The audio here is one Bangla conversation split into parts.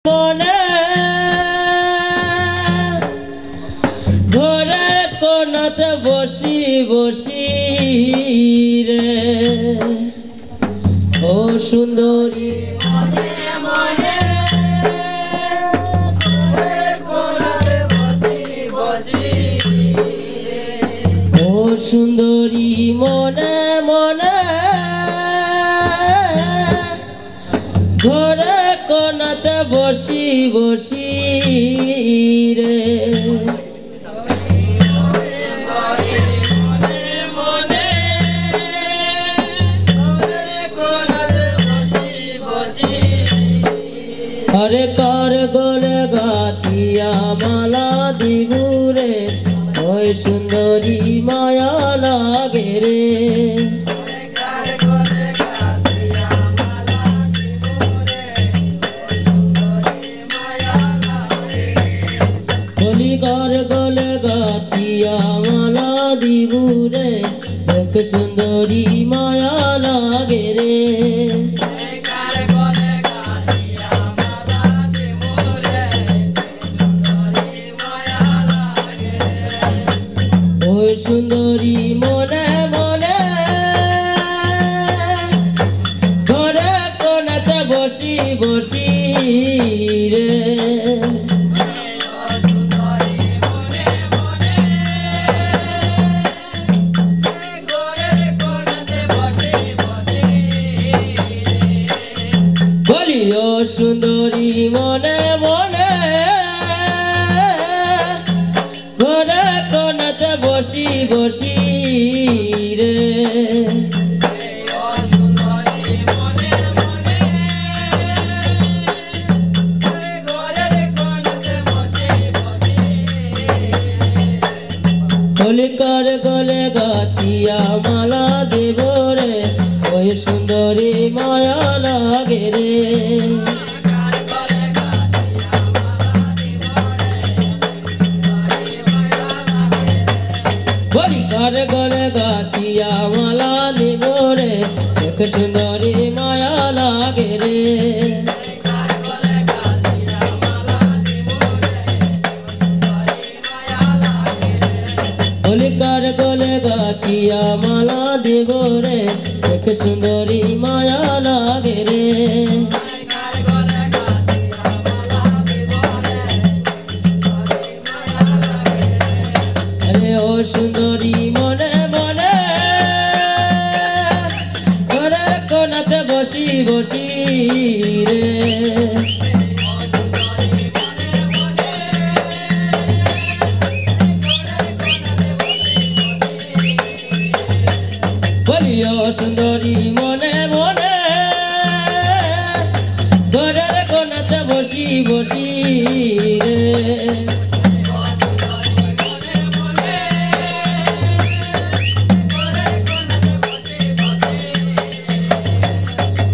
মনে ঘরের কোণাতে বসি বসি রে ও সুন্দরী মনে মনে ঘরের কোণাতে বসি বসি ও সুন্দরী মনে মনে ঘরে কোণাতে বসি বসি রে হরে কর গোলে গাতিয়া মালা দিবুরে ওই সুন্দরী মায়া লাগে রে কর গোলে গাতিয়া মালা দিবুরে এক সুন্দরী মায়া লাগে রে ওই সুন্দরী মনে মনে ঘরে কোণাতে বসি বসি রে ও সুন্দরী মনে মনে ঘরে কোণাতে বসি বসি রে কলিকার গলে গাতিয়া মালা দেব রে ওই সুন্দরী মায়া লাগে রে কলিকার গলে গাতিয়া মালা দেব রে এক সুন্দরী মায়া লাগে রে কলিকার গলে গাতিয়া মালা দেব রে এক সুন্দরী মায়া লাগে রে আরে ও সুন্দরী মনে মনে ঘরে কোণাতে বসি বসি রে বলিও সুন্দরী মনে মনে ঘরের কোণাতে বসি বসি রে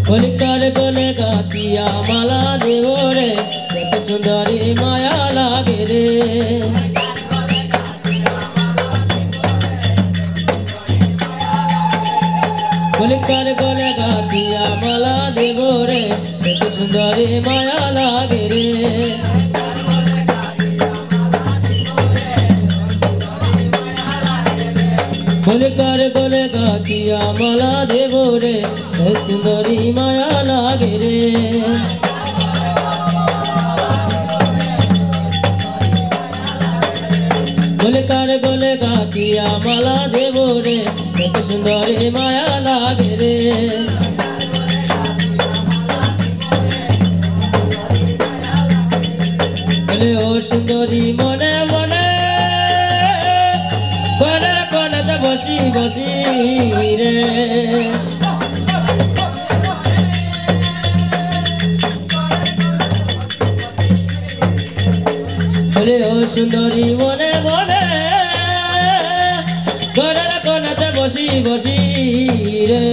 কলিকার গলে গাতিয়া মালা দেব রে কত সুন্দরী মায়া লাগে রে কলিকার গলে গাতিয়া মালা দেব রে কত সুন্দরী মায়া লাগে রে কলিকার গলে গাতিয়া মালা দেব রে কত সুন্দরী মায়া লাগে রে কলিকার গলে গাতিয়া মালা দেব রে কত সুন্দরী মায়া লাগে রে ও সুন্দরী মনে মনে ঘরে কোণাতে বসি বসি রে ও সুন্দরী মনে মনে ঘরের কোণাতে বসি বসি রে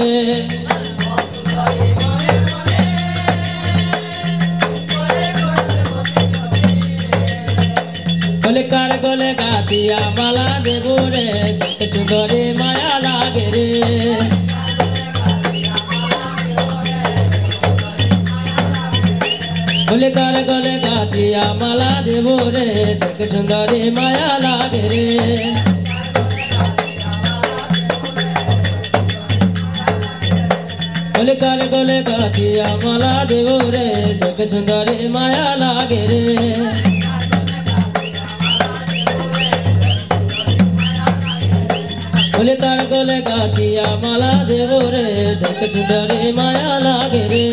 কলিকার গলে গাতিয়া মালা দেব রে কত সুন্দরী মায়া লাগে রে কলিকার গলে গাতিয়া মালা দেব রে দেখ সুন্দরী মায়া লাগে রে কলিকার গলে গাতিয়া মালা দেব রে দেখ সুন্দরী মায়া লাগে রে কলিকার গলে গাতিয়া মালা দেব রে দেখ সুন্দরী মায়া লাগে রে